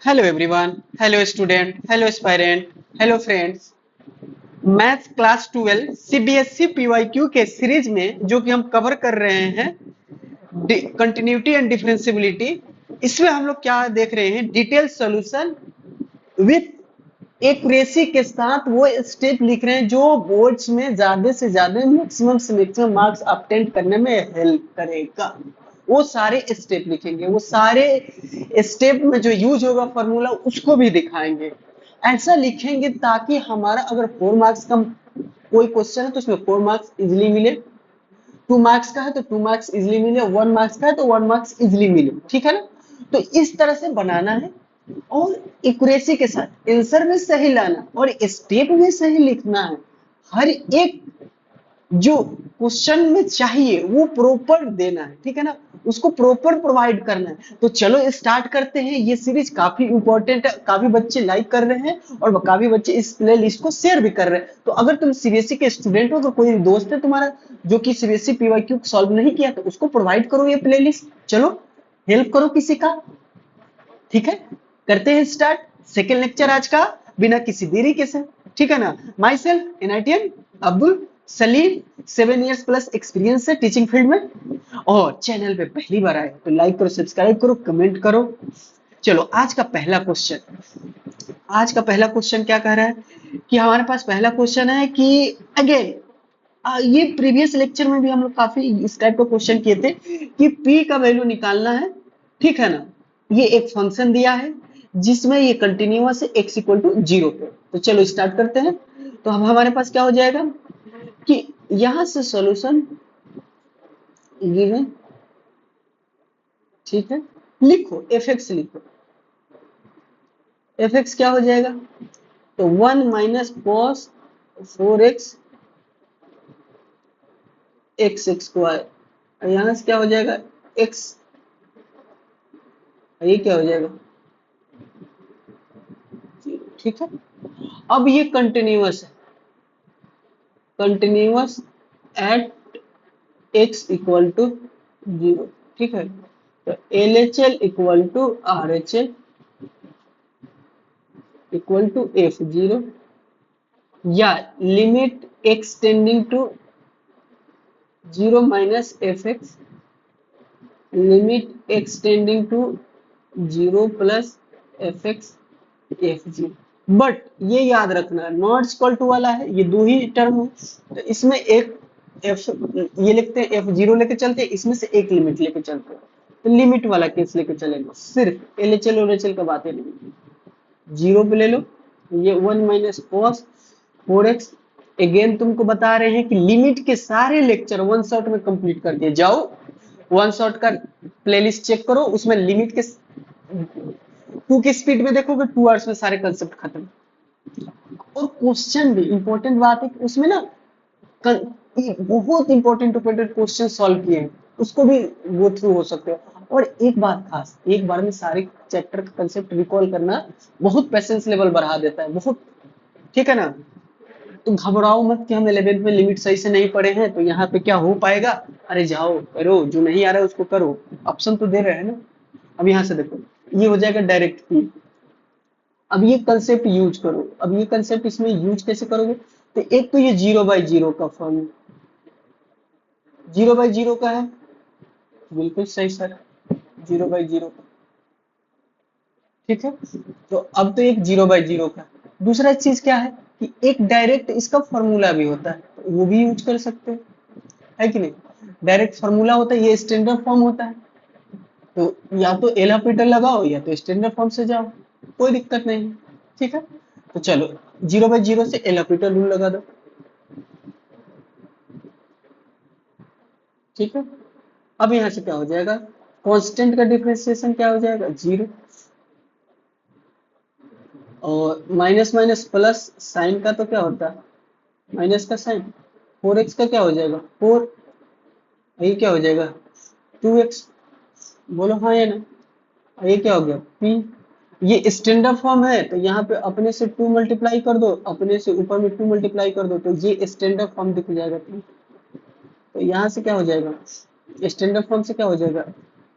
Hello everyone, hello student, hello aspirant, hello friends. Maths class 12 CBSE PYQ के series में जो कि हम कवर कर रहे हैं कंटिन्यूटी एंड डिफरेंशियबिलिटी, इसमें हम लोग क्या देख रहे हैं? डिटेल सॉल्यूशन विथ एक्यूरेसी के साथ वो स्टेप लिख रहे हैं जो बोर्ड्स में ज्यादा से ज्यादा मैक्सिमम से मैक्सिमम मार्क्स ऑब्टेन करने में हेल्प करेगा। वो सारे स्टेप लिखेंगे, वो सारे स्टेप में जो यूज होगा फॉर्मूला उसको भी दिखाएंगे। ऐसा लिखेंगे ताकि हमारा अगर 4 मार्क्स का कोई क्वेश्चन है तो उसमें 4 मार्क्स इजिली मिले, 2 मार्क्स का है तो 2 मार्क्स इजिली मिले, 1 मार्क्स का है तो 1 मार्क्स इजिली मिले। ठीक है ना? तो इस तरह से बनाना है और एक्यूरेसी के साथ आंसर में सही लाना और स्टेप में सही लिखना है। हर एक जो क्वेश्चन में चाहिए वो प्रॉपर देना है। ठीक है ना? उसको प्रॉपर प्रोवाइड करना है। तो चलो स्टार्ट करते हैं। ये सीरीज काफी इंपॉर्टेंट है, काफी बच्चे लाइक कर रहे हैं और काफी बच्चे इस प्ले लिस्ट को शेयर भी कर रहे हैं। तो अगर तुम सीबीएसई के स्टूडेंट हो तो कोई दोस्त है तुम्हारा जो कि सीबीएसई पीवाईक्यू सॉल्व नहीं किया तो उसको प्रोवाइड करो ये प्ले लिस्ट। चलो हेल्प करो किसी का। ठीक है, करते हैं स्टार्ट सेकेंड लेक्चर आज का बिना किसी देरी के से। ठीक है ना? माई सेल्फ एनआईटीएन Abdul Salim, 7 years plus experience है टीचिंग फील्ड में। और चैनल पे पहली बार आए तो लाइक करो, सब्सक्राइब करो, कमेंट करो। चलो आज का पहला क्वेश्चन। आज का पहला क्वेश्चन क्या कह रहा है कि हमारे पास पहला क्वेश्चन है कि अगेन ये प्रीवियस लेक्चर में भी हम लोग काफी इस टाइप का क्वेश्चन किए थे कि p का वैल्यू निकालना है। ठीक है ना? ये एक फंक्शन दिया है जिसमें ये कंटिन्यूअस है x इक्वल टू 0 पे। तो चलो स्टार्ट करते हैं। तो अब हमारे पास क्या हो जाएगा कि यहां से सॉल्यूशन ये है। ठीक है, लिखो fx, लिखो fx क्या हो जाएगा? तो 1 minus cos 4x x square, यहां से क्या हो जाएगा x, ये क्या हो जाएगा? ठीक है, अब ये कंटिन्यूअस है, continuous at x equal to 0। ठीक है, तो L H L equal to R H L equal to f0 या limit x tending to 0 minus f x, limit x tending to 0 plus f x f0। But ये याद रखना not equal to वाला है, ये दो ही टर्म है तो इसमें एक f ये लिखते हैं f0 लेके चलते हैं, इसमें से एक लिमिट लेके चलते हैं तो लिमिट वाला केस लेके चलेंगे। सिर्फ LHL और HL का बात है नहीं, 0 पे ले लो। ये 1 माइनस कॉस 4x। अगेन तुमको बता रहे हैं कि लिमिट के सारे लेक्चर वन शॉट में कंप्लीट कर दिए जाओ। वन शॉट का प्लेलिस्ट चेक करो, उसमें लिमिट के 2 की स्पीड में देखोगे 2 आवर्स में सारे कंसेप्ट खत्म। और क्वेश्चन भी इंपॉर्टेंट बात है कि उसमें ना बहुत इंपॉर्टेंट इंपॉर्टेंट क्वेश्चन सॉल्व किए हैं, उसको भी गो थ्रू हो सकते हो। और एक बात खास, एक बार में सारे चैप्टर का कंसेप्ट रिकॉल करना बहुत पेशेंस लेवल बढ़ा देता है, बहुत। ठीक है ना? तो घबराओ मत कि हम 11th में लिमिट सही से नहीं पढ़े हैं तो यहाँ पे क्या हो पाएगा। अरे जाओ करो, जो नहीं आ रहा है उसको करो, ऑप्शन तो दे रहे हैं ना। अब यहाँ से देखो, ये हो जाएगा डायरेक्ट पी। अब ये कंसेप्ट यूज करो। अब ये कंसेप्ट इसमें यूज कैसे करोगे? तो एक तो ये 0/0 का फॉर्म 0/0 का है, बिल्कुल सही सर, 0/0 का। ठीक है, तो अब तो एक 0/0 का। दूसरा चीज क्या है कि एक डायरेक्ट इसका फॉर्मूला भी होता है, तो वो भी यूज कर सकते हो, है कि नहीं? डायरेक्ट फॉर्मूला होता है, ये स्टैंडर्ड फॉर्म होता है, तो या तो एल हॉपिटल लगाओ या तो स्टैंडर्ड फॉर्म से जाओ, कोई दिक्कत नहीं। ठीक है, तो चलो 0/0 से एल हॉपिटल रूल लगा दो। ठीक है, अब यहाँ से क्या हो जाएगा? कांस्टेंट का डिफरेंशिएशन क्या हो जाएगा? 0। और माइनस माइनस प्लस साइन का तो क्या होता है? माइनस का साइन। 4x का क्या हो जाएगा? 4। ये क्या हो जाएगा? 2x। बोलो हाँ या ना? ये क्या हो गया? p। ये स्टैंडर्ड फॉर्म है तो यहाँ पे अपने से 2 मल्टीप्लाई कर दो, अपने से ऊपर में 2 मल्टीप्लाई कर दो तो ये स्टैंडर्ड फॉर्म दिख जाएगा। तो यहाँ से क्या हो जाएगा? स्टैंडर्ड फॉर्म से क्या हो जाएगा?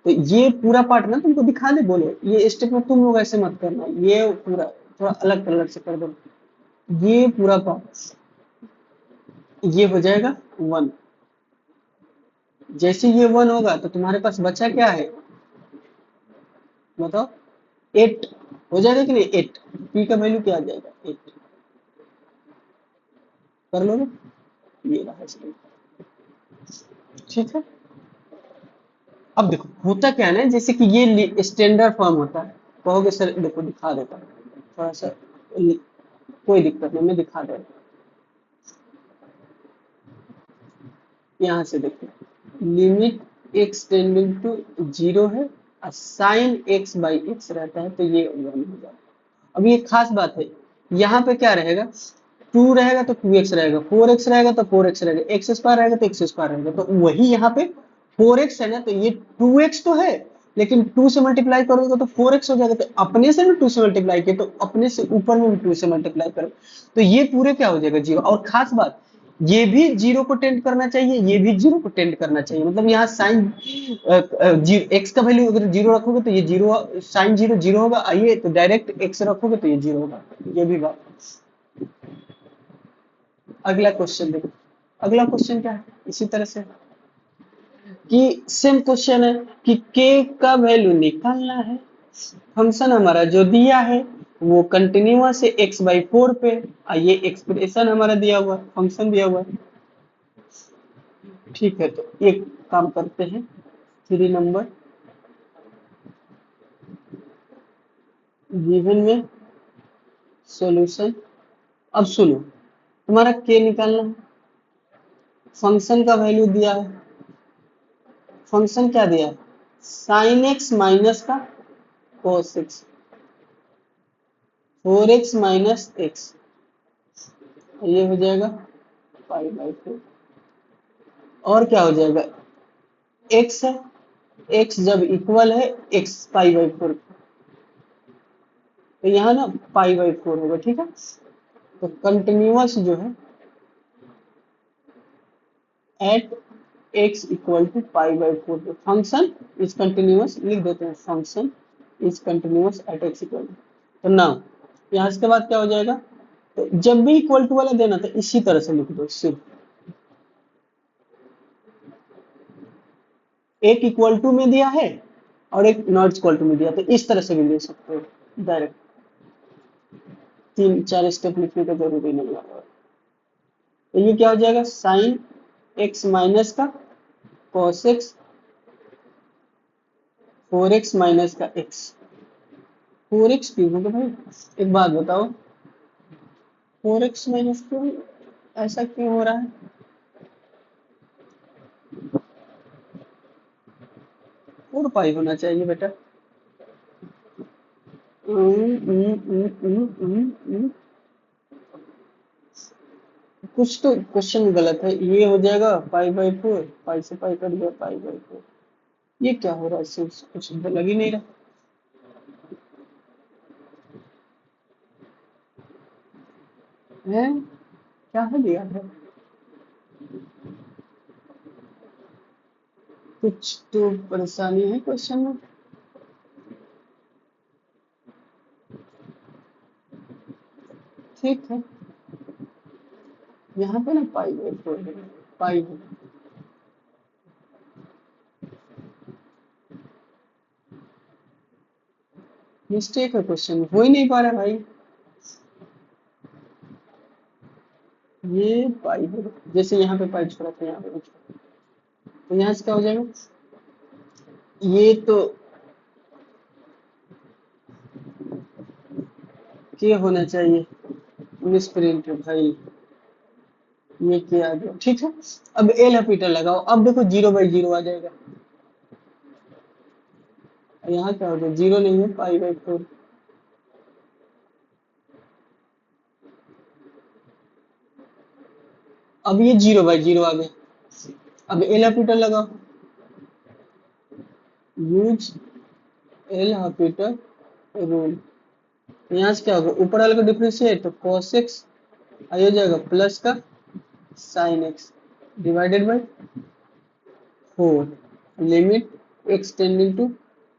तो ये पूरा पार्ट ना तुमको दिखा दे, बोलो ये स्टेप में तुम लोग ऐसे मत करना, ये पूरा थोड़ा अलग कलर से कर दो, ये पूरा पार्ट ये हो जाएगा 1। जैसे ये 1 होगा तो तुम्हारे पास बचा क्या है, बताओ, 8 हो जाएगा कि नहीं, 8 पी का वैल्यू क्या आ जाएगा, 8 कर लो, ये रहा इसमें, ठीक है। अब देखो होता क्या है ना, जैसे कि ये स्टैंडर्ड फॉर्म होता है, कहोगे सर देखो दिखा देता हूं, थोड़ा सा कोई दिक्कत नहीं, मैं दिखा दे रहा हूं। यहाँ से देखो, लिमिट एक्स टेंडिंग टू 0 है और साइन एक्स बाई एक्स रहता है, तो ये 1 हो जाएगा। अब ये खास बात है, यहाँ पे क्या रहेगा, 2 रहेगा तो 2x रहेगा, 4x रहेगा तो 4x रहेगा, एक्स स्क्वायर रहेगा तो एक्स स्क्वायर रहेगा, तो वही यहाँ पे 4x है ना, तो ये 2x तो है, लेकिन 2 से मल्टीप्लाई करोगे तो 4x हो जाएगा, तो अपने से भी 2 से मल्टीप्लाई किया तो अपने से ऊपर में भी 2 से मल्टीप्लाई करो, तो ये पूरे क्या हो जाएगा 0। और खास बात, ये भी 0 को टेंड करना चाहिए, ये भी 0 को टेंड करना चाहिए, मतलब यहाँ साइन एक्स का वैल्यू अगर 0 रखोगे तो ये 0, साइन 0 0 होगा, आइए तो डायरेक्ट एक्स रखोगे तो ये 0 होगा, ये भी बात। अगला क्वेश्चन देखो, अगला क्वेश्चन क्या है, इसी तरह से कि सेम क्वेश्चन है कि k का वैल्यू निकालना है, फंक्शन हमारा जो दिया है वो कंटिन्यूअस है x/4 पे, और ये एक्सप्रेशन हमारा दिया हुआ है, फंक्शन दिया हुआ है, ठीक है। तो एक काम करते हैं, 3 नंबर गिवन में सॉल्यूशन। अब सुनो, तुम्हारा k निकालना है, फंक्शन का वैल्यू दिया है, फंक्शन क्या दिया है, साइन एक्स माइनस का cos x, 4x minus x, ये हो जाएगा π/4, और क्या हो जाएगा, x है, x जब इक्वल है x π/4, तो यहाँ ना π/4 होगा, ठीक है। तो कंटिन्यूअस जो है at x equal to π/4, function is continuous, लिख देते हैं function is continuous at x equal to. तो नाउ यहाँ इसके बाद क्या हो जाएगा, तो जब भी इक्वल टू वाला देना तो इसी तरह से लिख दो, सिर्फ एक इक्वल टू में दिया है और एक नॉट इक्वल टू में दिया, तो इस तरह से भी ले सकते हो डायरेक्ट, 3-4 स्टेप लिखने का जरूरी नहीं है। तो ये क्या हो जाएगा, साइन एक्स माइनस का कॉस एक्स, 4x माइनस का x, 4x क्यों होगा भाई, एक बात बताओ, 4x माइनस क्यों, ऐसा क्यों हो रहा है, 4 पाई होना चाहिए बेटा। कुछ तो क्वेश्चन गलत है, ये हो जाएगा π/4, पाई से पाई कट गया, π/4, ये क्या हो रहा है, इससे कुछ लग ही नहीं रहा है, क्या है दिया है, कुछ तो परेशानी है क्वेश्चन में, ठीक है। यहाँ पे ना π/4 है, पाई है, मिस्टेक है, क्वेश्चन हो ही नहीं पा रहा भाई, ये पाई है, जैसे यहाँ पे पाई छोड़ा था, यहाँ पे भी छोड़ा, तो यहाँ से क्या हो जाएगा, ये तो क्या होना चाहिए, मिसप्रिंट है भाई, ये क्या आ गया, ठीक है। अब एल हॉपिटल लगाओ, अब देखो 0/0 आ जाएगा, यहाँ क्या हो गया, 0 नहीं है, π/4, अब ये 0/0 आ गया। अब एल हॉपिटल लगाओ, यूज एल हॉपिटल रूल, यहाँ से क्या होगा, ऊपर वाले को डिफरेंशिएट तो cos x आ जाएगा प्लस का sin x divided by 4, limit x tending to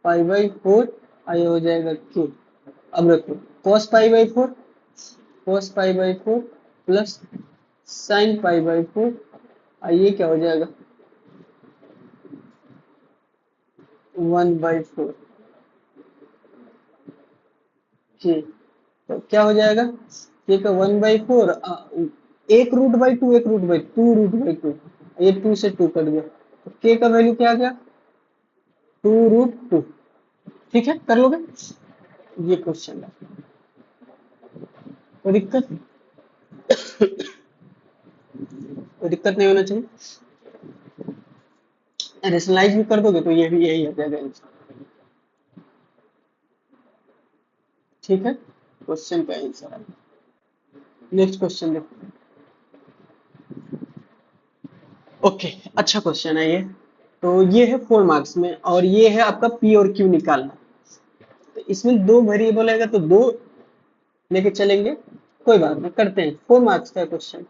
pi by four, ये हो जाएगा क्यू। अब रखो cos pi by four, cos pi by four plus sine pi by four, ये क्या हो जाएगा 1/4। ठीक, तो क्या हो जाएगा ये का 1/4, एक रूट बाई टू, एक root by two, root by two, ये टू से टू कट गया, तो के का वैल्यू क्या आ गया 2√2। ठीक है, कर लोगे ये क्वेश्चन है, कोई दिक्कत, कोई दिक्कत नहीं होना चाहिए। रेशनलाइज भी कर दोगे तो ये भी यही आ जाएगा आंसर। ठीक है, क्वेश्चन का आंसर है। नेक्स्ट क्वेश्चन देखो। ओके, अच्छा क्वेश्चन है ये। तो ये है 4 मार्क्स में और ये है आपका पी और क्यू निकालना। तो इसमें दो वेरिएबल आएगा तो दो लेके चलेंगे, कोई बात नहीं, करते हैं। 4 मार्क्स का क्वेश्चन।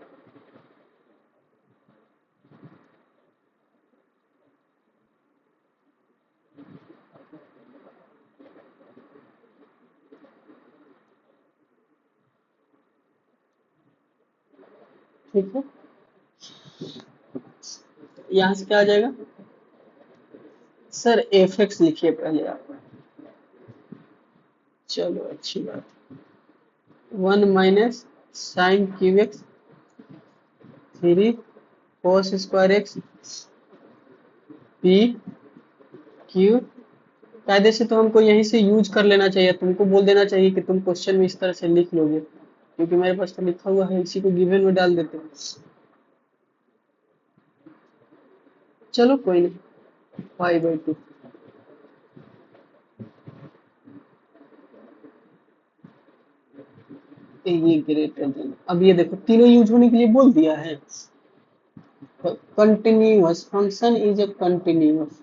ठीक है, यहाँ से क्या आ जाएगा सर, एफ एक्स लिखिए पहले आप। चलो अच्छी बात, 1 - sin³ three cos² x P Q. कायदे से तो हमको यहीं से यूज कर लेना चाहिए, तुमको बोल देना चाहिए कि तुम क्वेश्चन में इस तरह से लिख लोगे, क्योंकि मेरे पास तो लिखा हुआ है, इसी को गिवन में डाल देते हैं। चलो कोई नहीं, पाई/2। ये ग्रेटर देन, अब ये देखो तीनों यूज होने के लिए बोल दिया है। Continuous function is a continuous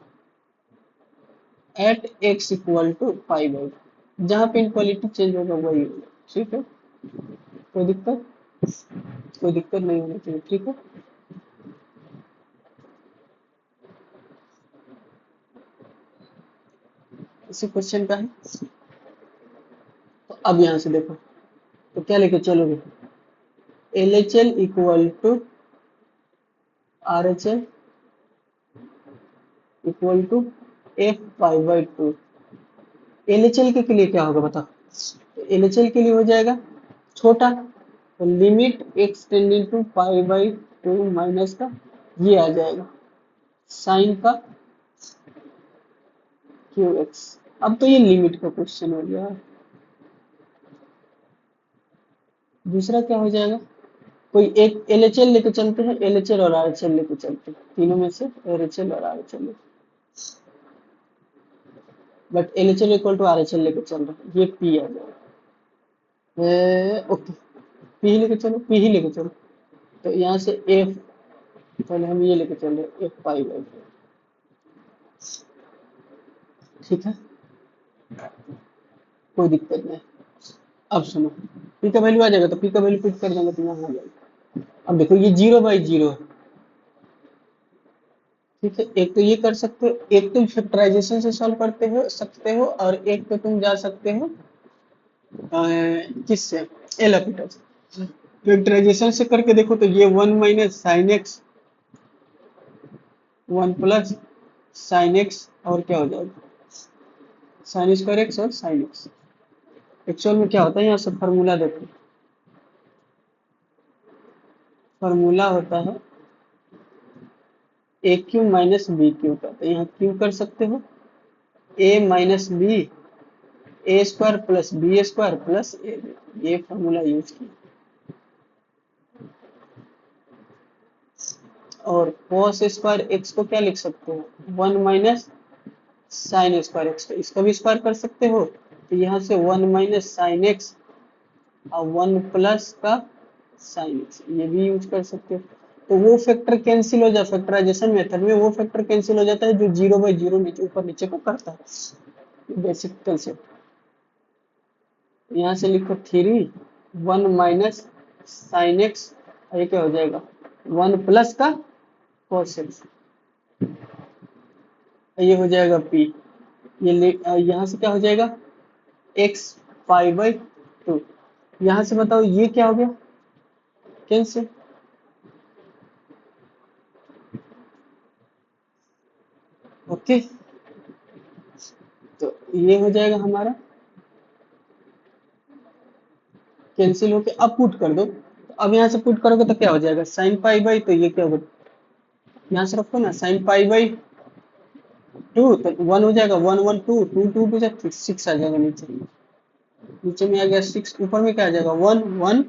at x equal to पाई/2, जहाँ पे इनक्वालिटी चेंज होगा वही होगा। ठीक है, कोई दिक्कत, कोई दिक्कत नहीं होनी चाहिए। ठीक है, इसी क्वेश्चन का है। तो अब यहाँ से देखो, तो क्या लेके चलोगे, L H L equal to R H L equal to F पाई/2। एल एच एल के लिए क्या होगा बताओ, एल एच एल के लिए हो जाएगा छोटा, तो लिमिट एक्स टेंडिंग टू पाई/2 माइनस का ये आ जाएगा साइन का क्यू एक्स। अब तो ये लिमिट का क्वेश्चन हो गया। दूसरा क्या हो जाएगा, कोई एक एल एच एल लेके चलते हैं, एल एच एल और आर एच एल लेके चलते हैं, तीनों में से एल एच एल और R H L, but L H L equal to R H L लेके चल रहे हैं, ये पी आ जाएगा। ओके, पी ही लेके चलो, पी ही लेके चलो, तो यहाँ से एफ, पहले हम ये लेके चल रहे हैं एफ पाई/2। ठीक है, कोई दिक्कत नहीं। अब सुनो, पी का वैल्यू आ जाएगा तो पी का वैल्यू पुट कर देंगे तो यहाँ आ जाएगा। अब देखो ये 0/0 है। ठीक है, एक तो ये कर सकते हो, एक तुम फैक्टराइजेशन से सॉल्व करते हो सकते हो, और एक तो तुम जा सकते हो किससे, एल हॉपिटल से। फैक्टराइजेशन से करके देखो तो ये 1 - sin x, 1 + sin x, और क्या हो जाएगा sin² x और sin x। एक्चुअल में क्या होता है, यहाँ से फार्मूला देखो, फार्मूला होता है AQ - BQ का, तो यहाँ Q कर सकते हो A - B, A² + B² + AB, ये फार्मूला यूज किया। और cos² x को क्या लिख सकते हो, 1 - sin² x, तो इसका भी स्क्वायर कर सकते हो, तो यहाँ से 1 - sin x और 1 का sin x, ये भी यूज कर सकते हो। तो वो फैक्टर कैंसिल हो जाता है, फैक्टराइजेशन मेथड में वो फैक्टर कैंसिल हो जाता है जो 0/0 नीचे ऊपर नीचे को करता है, बेसिक कंसेप्ट। यहाँ से लिखो 3 1 - sin x, ये क्या हो जाएगा 1 का cos x, ये हो जाएगा p, यहाँ से क्या हो जाएगा x पाई बाई टू। यहाँ से बताओ ये क्या हो गया, कैंसिल। ओके, तो ये हो जाएगा हमारा कैंसिल होके। अब पुट कर दो, तो अब यहाँ से पुट करोगे तो क्या हो जाएगा साइन पाई बाई, तो ये क्या होगा, यहाँ से रखो ना साइन पाई बाई टू, तो वन हो जाएगा, one one two, two two two जा सिक्स आ जाएगा, नीचे नीचे में आ गया सिक्स, ऊपर में क्या आ जाएगा वन वन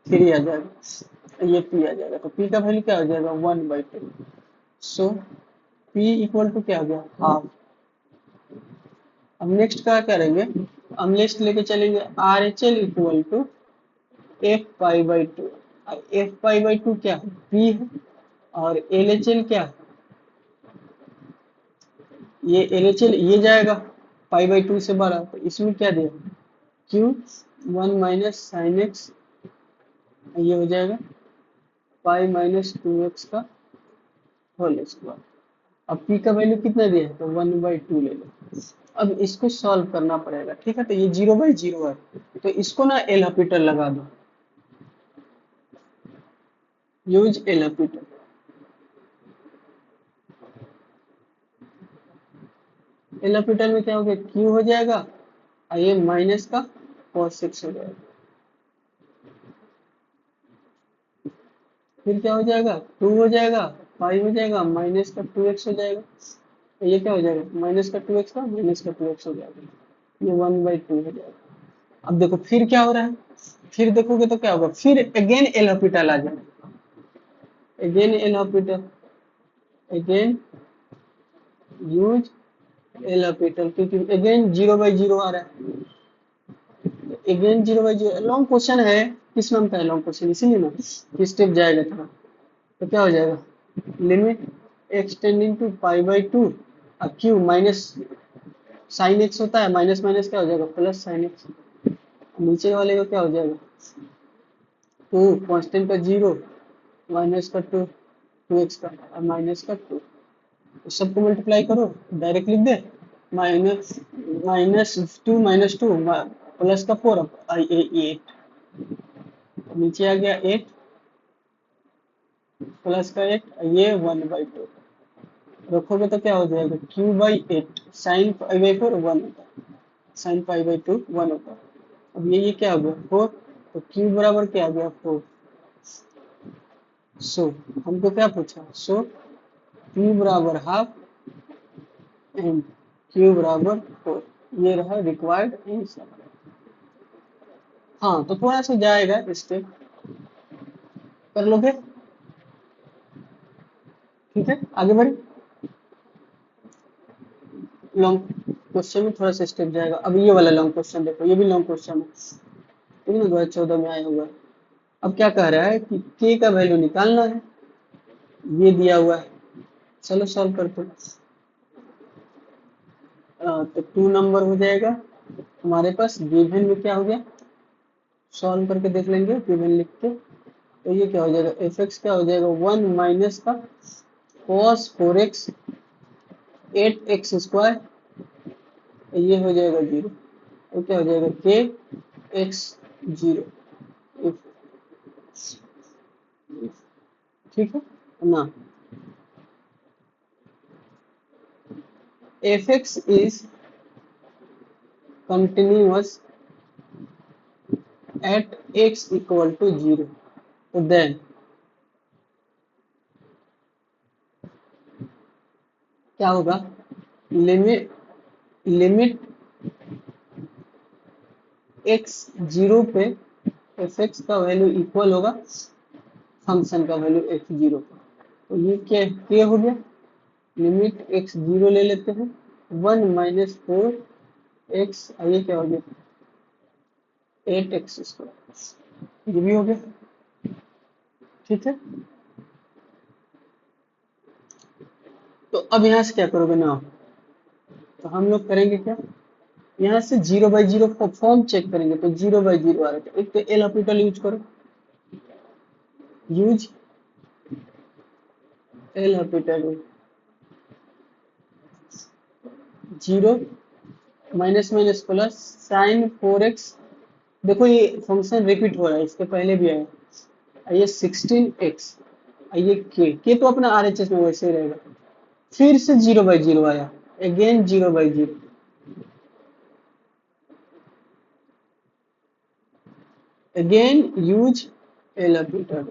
थ्री आ जाएगा, ये पी आ जाएगा। तो पी का वैल्यू क्या हो जाएगा one by two. So P equal to क्या हो गया हाफ। अब नेक्स्ट क्या करेंगे, हम नेक्स्ट लेके चलेंगे R H L equal to f pi by two. अब एफ पाई बाई टू क्या है पी है, और एल एच एल क्या है, ये एल एच एल ये जाएगा पाई बाई टू से बड़ा, तो इसमें क्या दिया Q one minus sine x, ये हो जाएगा पाई माइनस टू एक्स का होल स्क्वायर। अब पी का वैल्यू कितना दिया है, तो वन बाई टू ले लो। अब इसको सॉल्व करना पड़ेगा, ठीक है। तो ये जीरो बाई जीरो है, तो इसको ना एल हॉपिटल लगा दो, use L Hôpital. L Hôpital में क्या हो गया क्यू हो जाएगा, और ये माइनस का cos 6 हो जाएगा, फिर क्या हो जाएगा टू हो जाएगा, पाई हो जाएगा, माइनस का टू एक्स हो जाएगा, तो ये क्या हो जाएगा माइनस का टू एक्स का माइनस का टू एक्स हो जाएगा, ये वन बाई टू हो जाएगा। अब देखो फिर क्या हो रहा है, फिर देखोगे तो क्या होगा, फिर अगेन एल हॉपिटल आ जाएगा, again L Hôpital, again use L Hôpital, क्योंकि अगेन जीरो बाई जीरो आ रहा है, again zero by zero. Long question है, किस नाम का है लॉन्ग क्वेश्चन, इसीलिए ना स्टेप जाएगा थोड़ा। तो क्या हो जाएगा limit x tending to pi by two, अब क्यू माइनस साइन एक्स होता है, माइनस माइनस क्या हो जाएगा प्लस साइन एक्स, नीचे वाले का क्या हो जाएगा टू कांस्टेंट का जीरो माइनस का टू, टू एक्स का और माइनस का टू, सबको मल्टीप्लाई करो, डायरेक्ट लिख दे, माइनस माइनस टू प्लस का फोर, एट, नीचे आ गया एट प्लस का एट, ये वन बाई टू रखोगे तो क्या हो जाएगा Q by eight sine pi by four one होता है, sine pi by two one होता है। अब ये क्या हो गया फोर, तो क्यू बराबर क्या आ गया फोर। सो हमको क्या पूछा, सो क्यू बराबर हाफ एंड क्यू बराबर फोर, ये रहा रिक्वायर्ड आंसर। हाँ तो थोड़ा सा जाएगा स्टेप, कर लोगे, ठीक है आगे बढ़े। लॉन्ग क्वेश्चन में थोड़ा सा स्टेप जाएगा। अब ये वाला लॉन्ग क्वेश्चन देखो, ये भी लॉन्ग क्वेश्चन है, ठीक है, 2014 में आया हुआ है। अब क्या कह रहा है कि k का वैल्यू निकालना है, ये दिया हुआ है, चलो सॉल्व करते हैं। तो टू नंबर हो जाएगा हमारे पास, गिवन में क्या हो गया, सॉल्व करके देख लेंगे गिवन लिख के। तो ये क्या हो जाएगा एफ एक्स क्या हो जाएगा वन माइनस का cos 4x 8x स्क्वायर, ये हो जाएगा जीरो, तो क्या हो जाएगा के एक्स जीरो, ठीक है ना। F x is continuous at x equal to zero, तो देन क्या होगा, लिमिट लिमिट एक्स जीरो पे एफ एक्स का वैल्यू इक्वल होगा फंक्शन का वैल्यू एक्स जीरो का, तो ये क्या हो गया, लिमिट एक्स जीरो ले लेते हैं, वन माइनस फोर एक्स, ये क्या हो गया एट एक्स स्क्वायर, ये भी हो गया, ठीक है। तो अब यहाँ से क्या करोगे ना, तो हम लोग करेंगे क्या, यहाँ से zero by zero form check करेंगे, तो जीरो बाई जीरो आ रहा है, एक तो एल हॉपिटल यूज करो, use L'Hopital, zero, minus minus plus, sine 4x। देखो ये फंक्शन रिपीट हो रहा है, इसके पहले भी आया। आइए 16x, आइए के तो अपना RHS में वैसे ही रहेगा। फिर से 0/0 आया, again 0/0। Again use L operator,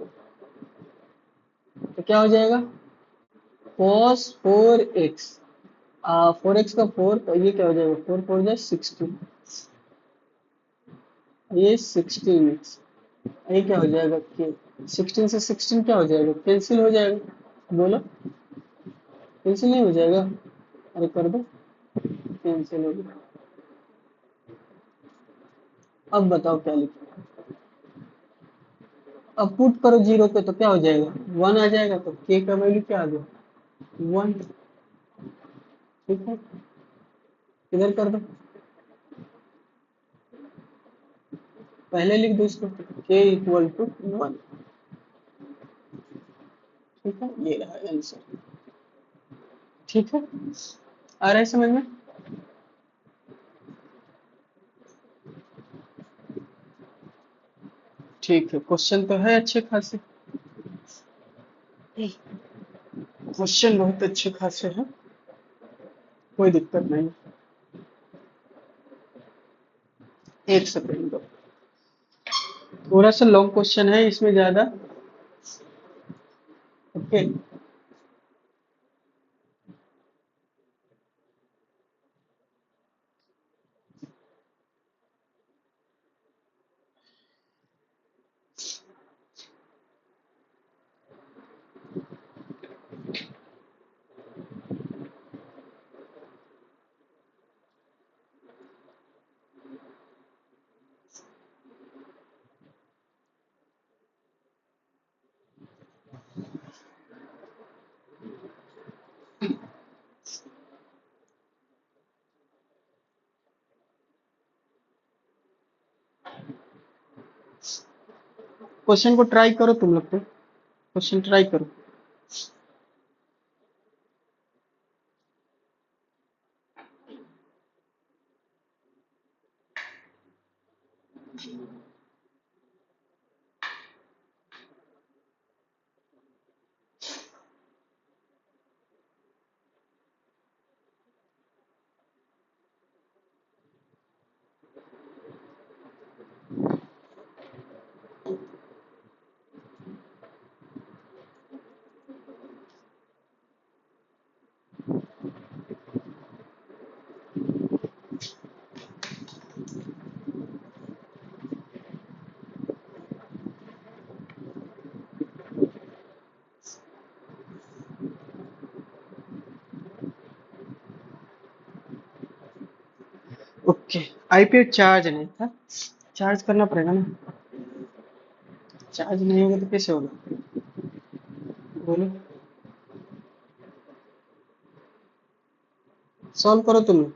तो क्या हो जाएगा? cos 4x, 4x का 4, तो ये क्या हो जाएगा? 4 4 जा 16, ये 16x, ये क्या हो जाएगा? के 16 से 16 क्या हो जाएगा? कैंसिल हो जाएगा। बोलो, कैंसिल नहीं हो जाएगा? अरे कर दो, कैंसिल हो गया। अब बताओ क्या लिखो। अब पुट करो जीरो पे, तो क्या हो जाएगा? 1 आ जाएगा, तो के का वैल्यू क्या आ गया? 1। ठीक है, इधर कर दो, पहले लिख दो इसको, के इक्वल टू 1। ठीक है, ये रहा आंसर। ठीक है, आ रहा है समझ में? ठीक है, क्वेश्चन तो है अच्छे खासे, क्वेश्चन बहुत अच्छे खासे हैं, कोई दिक्कत नहीं। एक सेकंड दो, थोड़ा सा लॉन्ग क्वेश्चन है इसमें ज्यादा। ओके, क्वेश्चन को ट्राई करो, तुम लोग तो क्वेश्चन ट्राई करो। ओके, आईपैड चार्ज नहीं था, चार्ज करना पड़ेगा ना, चार्ज नहीं होगा तो कैसे होगा? बोलो, सॉल्व करो तुम लोग।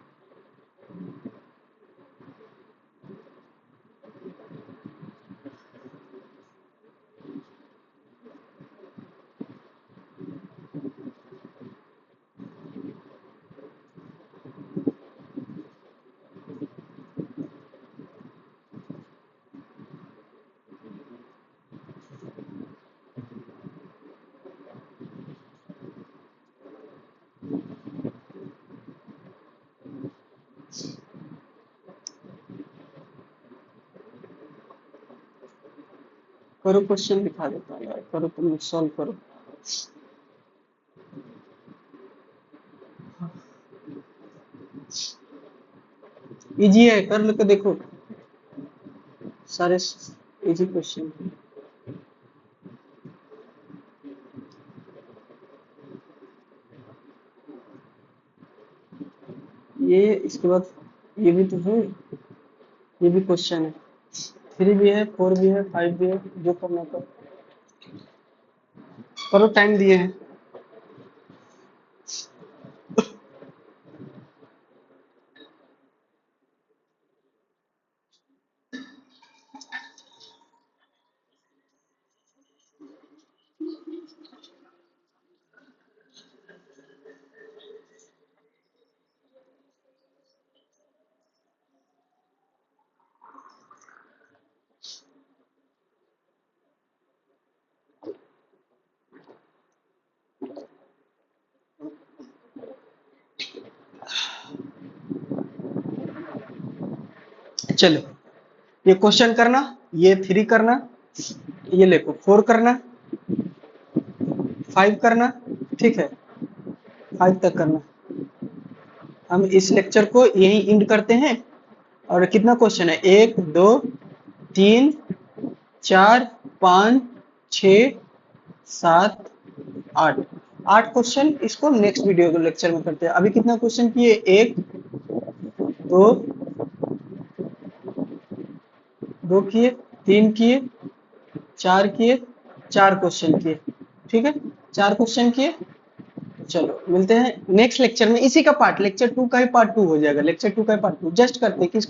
करो, क्वेश्चन दिखा देता हूँ यार, करो तुम लोग, सॉल्व करो। इजी है, कर लो तो देखो, सारे इजी क्वेश्चन। ये इसके बाद ये भी तो है, ये भी क्वेश्चन है। 3 भी है, 4 भी है, 5 भी है, जो करना करो। करो, टाइम दिए हैं। चलो ये क्वेश्चन करना, ये 3 करना, ये देखो 4 करना, 5 करना, ठीक है 5 तक करना। हम इस लेक्चर को यही एंड करते हैं। और कितना क्वेश्चन है, 1 2 3 4 5 6 7 8 8 क्वेश्चन। इसको नेक्स्ट वीडियो के लेक्चर में करते हैं। अभी कितना क्वेश्चन किए, 1 2 किए, 3 किए, 4 किए, 4 क्वेश्चन किए, ठीक है 4 क्वेश्चन किए। चलो मिलते हैं नेक्स्ट लेक्चर में। इसी का पार्ट लेक्चर 2 का ही पार्ट 2 हो जाएगा। लेक्चर 2 का ही पार्ट 2 जस्ट करते हैं कि